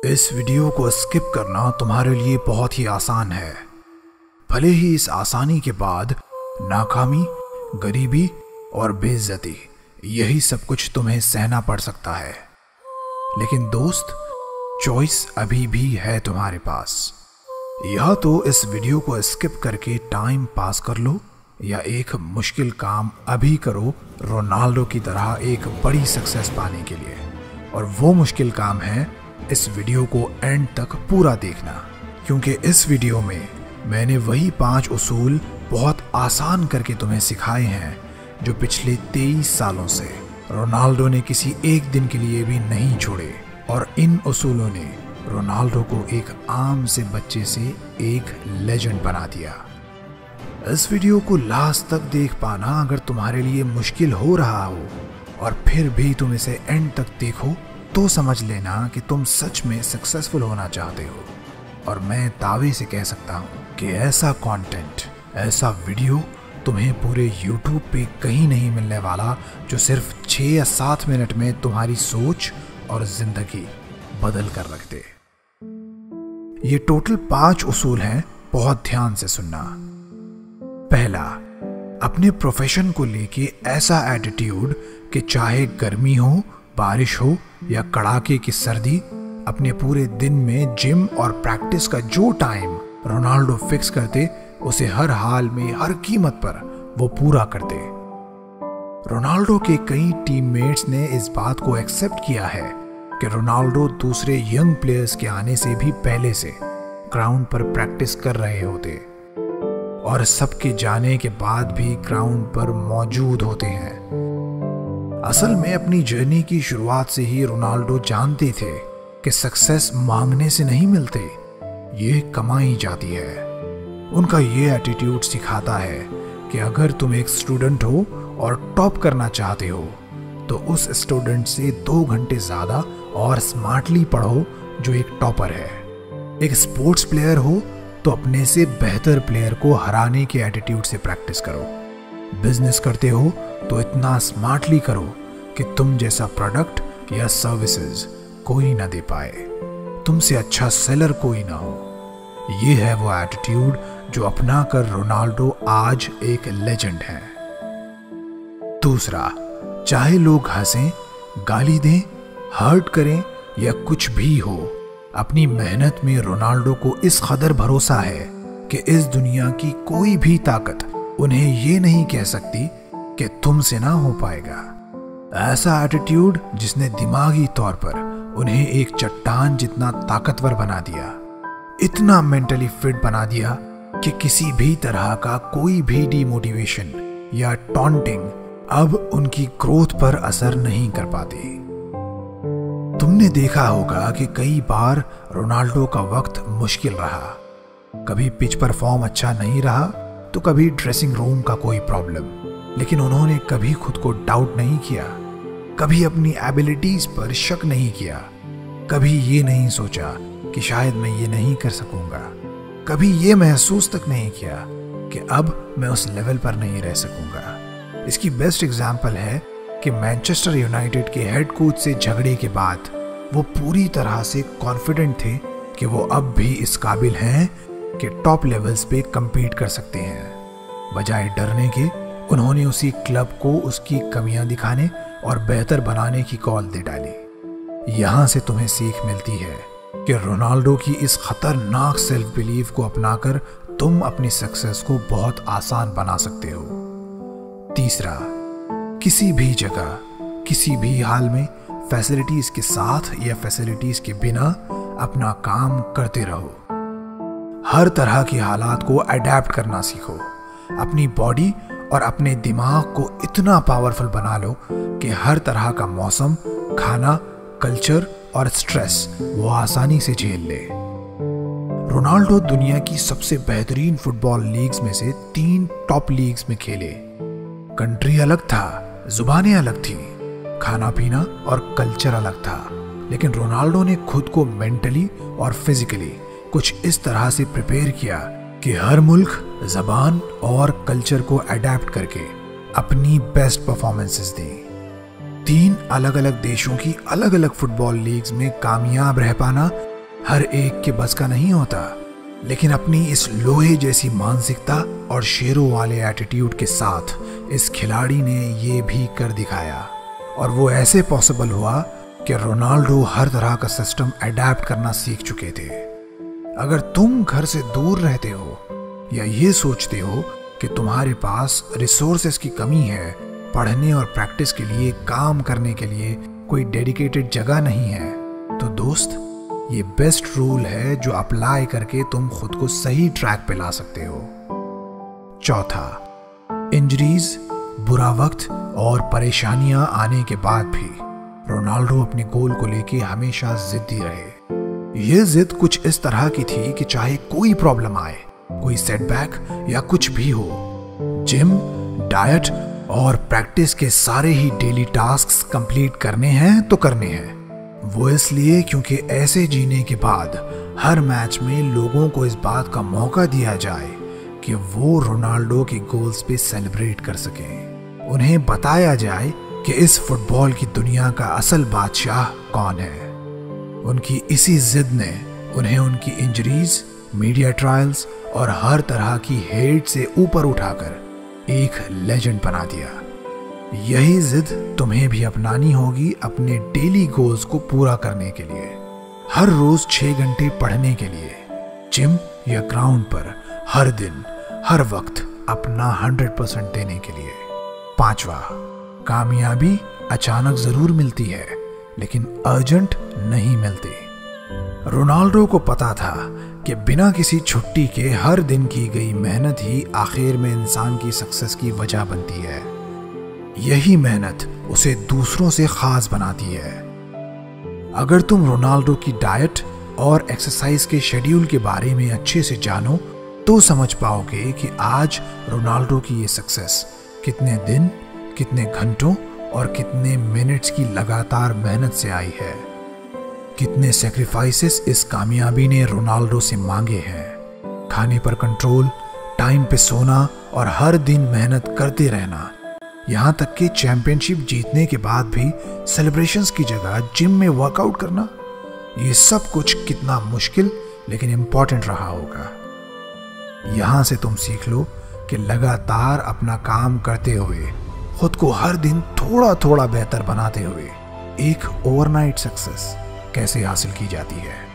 इस वीडियो को स्किप करना तुम्हारे लिए बहुत ही आसान है। भले ही इस आसानी के बाद नाकामी, गरीबी और बेइज्जती, यही सब कुछ तुम्हें सहना पड़ सकता है, लेकिन दोस्त, चॉइस अभी भी है तुम्हारे पास। या तो इस वीडियो को स्किप करके टाइम पास कर लो, या एक मुश्किल काम अभी करो रोनाल्डो की तरह एक बड़ी सक्सेस पाने के लिए। और वो मुश्किल काम है इस वीडियो को एंड तक पूरा देखना, क्योंकि इस वीडियो में मैंने वही 5 उसूल बहुत आसान करके तुम्हें सिखाए हैं जो पिछले 23 सालों से रोनाल्डो ने किसी एक दिन के लिए भी नहीं छोड़े। और इन उसूलों ने रोनाल्डो को एक आम से बच्चे से एक लेजेंड बना दिया। इस वीडियो को लास्ट तक देख पाना अगर तुम्हारे लिए मुश्किल हो रहा हो और फिर भी तुम इसे एंड तक देखो तो समझ लेना कि तुम सच में सक्सेसफुल होना चाहते हो। और मैं दावे से कह सकता हूँ कि ऐसा कंटेंट, ऐसा वीडियो तुम्हें पूरे YouTube पे कहीं नहीं मिलने वाला जो सिर्फ 6 या 7 मिनट में तुम्हारी सोच और जिंदगी बदल कर रख दे। ये टोटल 5 उसूल हैं, बहुत ध्यान से सुनना। पहला, अपने प्रोफेशन को लेके ऐसा एटीट्यूड कि चाहे गर्मी हो, बारिश हो या कड़ाके की सर्दी, अपने पूरे दिन में जिम और प्रैक्टिस का जो टाइम रोनाल्डो फिक्स करते उसे हर हाल में, हर कीमत पर वो पूरा करते। रोनाल्डो के कई टीममेट्स ने इस बात को एक्सेप्ट किया है कि रोनाल्डो दूसरे यंग प्लेयर्स के आने से भी पहले से ग्राउंड पर प्रैक्टिस कर रहे होते और सबके जाने के बाद भी ग्राउंड पर मौजूद होते हैं। असल में अपनी जर्नी की शुरुआत से ही रोनाल्डो जानते थे कि सक्सेस मांगने से नहीं मिलते, ये कमाई जाती है। उनका ये एटीट्यूड सिखाता है कि अगर तुम एक स्टूडेंट हो और टॉप करना चाहते हो तो उस स्टूडेंट से 2 घंटे ज्यादा और स्मार्टली पढ़ो जो एक टॉपर है। एक स्पोर्ट्स प्लेयर हो तो अपने से बेहतर प्लेयर को हराने के एटीट्यूड से प्रैक्टिस करो। बिजनेस करते हो तो इतना स्मार्टली करो कि तुम जैसा प्रोडक्ट या सर्विसेज कोई ना दे पाए, तुमसे अच्छा सेलर कोई ना हो। ये है वो एटीट्यूड जो अपना कर रोनाल्डो आज एक लेजेंड है। दूसरा, चाहे लोग हंसें, गाली दें, हर्ट करें या कुछ भी हो, अपनी मेहनत में रोनाल्डो को इस कदर भरोसा है कि इस दुनिया की कोई भी ताकत उन्हें ये नहीं कह सकती कि तुमसे ना हो पाएगा। ऐसा एटीट्यूड जिसने दिमागी तौर पर उन्हें एक चट्टान जितना ताकतवर बना दिया, इतना मेंटली फिट बना दिया कि किसी भी तरह का कोई भी डिमोटिवेशन या टॉन्टिंग अब उनकी ग्रोथ पर असर नहीं कर पाते। तुमने देखा होगा कि कई बार रोनाल्डो का वक्त मुश्किल रहा, कभी पिच पर फॉर्म अच्छा नहीं रहा तो कभी ड्रेसिंग रूम का कोई प्रॉब्लम, लेकिन उन्होंने कभी खुद को डाउट नहीं किया, कभी अपनी एबिलिटीज पर शक नहीं किया, कभी ये नहीं सोचा कि शायद मैं ये नहीं कर सकूंगा, कभी ये महसूस तक नहीं किया कि अब मैं उस लेवल पर नहीं रह सकूंगा। इसकी बेस्ट एग्जाम्पल है कि मैनचेस्टर यूनाइटेड के हेड कोच से झगड़े के बाद वो पूरी तरह से कॉन्फिडेंट थे कि वो अब भी इस काबिल हैं कि टॉप लेवल्स पे compete कर सकते हैं। बजाय डरने के उन्होंने उसी क्लब को उसकी कमियां दिखाने और बेहतर बनाने की कॉल दे डाली। यहाँ से तुम्हें सीख मिलती है कि रोनाल्डो की इस खतरनाक सेल्फ बिलीफ को अपनाकर तुम अपनी सक्सेस को बहुत आसान बना सकते हो। तीसरा, किसी भी जगह, किसी भी हाल में फैसिलिटीज के साथ या फैसिलिटीज के बिना अपना काम करते रहो। हर तरह की हालात को अडेप्ट करना सीखो। अपनी बॉडी और अपने दिमाग को इतना पावरफुल बना लो कि हर तरह का मौसम, खाना, कल्चर और स्ट्रेस वो आसानी से झेल ले। रोनाल्डो दुनिया की सबसे बेहतरीन फुटबॉल लीग्स में से 3 टॉप लीग्स में खेले। कंट्री अलग था, जुबानें अलग थी, खाना पीना और कल्चर अलग था, लेकिन रोनाल्डो ने खुद को मेंटली और फिजिकली कुछ इस तरह से प्रिपेयर किया कि हर मुल्क, जबान और कल्चर को अडेप्ट करके अपनी बेस्ट परफॉर्मेंसेस दी। 3 अलग अलग देशों की अलग अलग फुटबॉल लीग्स में कामयाब रह पाना हर एक के बस का नहीं होता, लेकिन अपनी इस लोहे जैसी मानसिकता और शेरों वाले एटीट्यूड के साथ इस खिलाड़ी ने ये भी कर दिखाया। और वो ऐसे पॉसिबल हुआ कि रोनाल्डो हर तरह का सिस्टम अडेप्ट करना सीख चुके थे। अगर तुम घर से दूर रहते हो या ये सोचते हो कि तुम्हारे पास रिसोर्सेस की कमी है, पढ़ने और प्रैक्टिस के लिए, काम करने के लिए कोई डेडिकेटेड जगह नहीं है, तो दोस्त ये बेस्ट रूल है जो अप्लाई करके तुम खुद को सही ट्रैक पे ला सकते हो। चौथा, इंजरीज, बुरा वक्त और परेशानियां आने के बाद भी रोनाल्डो अपने गोल को लेके हमेशा जिद्दी रहे। ये जिद कुछ इस तरह की थी कि चाहे कोई प्रॉब्लम आए, कोई सेटबैक या कुछ भी हो, जिम, डाइट और प्रैक्टिस के सारे ही डेली टास्क्स कंप्लीट करने हैं तो करने हैं। वो इसलिए क्योंकि ऐसे जीने के बाद हर मैच में लोगों को इस बात का मौका दिया जाए कि वो रोनाल्डो के गोल्स पे सेलिब्रेट कर सकें। उन्हें बताया जाए कि इस फुटबॉल की दुनिया का असल बादशाह कौन है। उनकी इसी जिद ने उन्हें उनकी इंजरीज, मीडिया ट्रायल्स और हर तरह की हेट से ऊपर उठाकर एक लेजेंड बना दिया। यही जिद तुम्हें भी अपनानी होगी अपने डेली गोल्स को पूरा करने के लिए। हर रोज 6 घंटे पढ़ने के लिए, जिम या ग्राउंड पर हर दिन हर वक्त अपना 100% देने के लिए। पांचवा, कामयाबी अचानक जरूर मिलती है लेकिन अर्जेंट नहीं मिलती। रोनाल्डो को पता था कि बिना किसी छुट्टी के हर दिन की गई मेहनत ही आखिर में इंसान की सक्सेस की वजह बनती है। यही मेहनत उसे दूसरों से खास बनाती है। अगर तुम रोनाल्डो की डाइट और एक्सरसाइज के शेड्यूल के बारे में अच्छे से जानो तो समझ पाओगे कि आज रोनाल्डो की ये सक्सेस कितने दिन, कितने घंटों और कितने मिनट्स की लगातार मेहनत से आई है। कितने सैक्रिफाइसेस इस कामयाबी ने रोनाल्डो से मांगे हैं। खाने पर कंट्रोल, टाइम पे सोना और हर दिन मेहनत करते रहना, यहाँ तक कि चैंपियनशिप जीतने के बाद भी सेलिब्रेशंस की जगह जिम में वर्कआउट करना। ये सब कुछ कितना मुश्किल लेकिन इंपॉर्टेंट रहा होगा। यहाँ से तुम सीख लो कि लगातार अपना काम करते हुए, खुद को हर दिन थोड़ा थोड़ा बेहतर बनाते हुए एक ओवरनाइट सक्सेस कैसे हासिल की जाती है।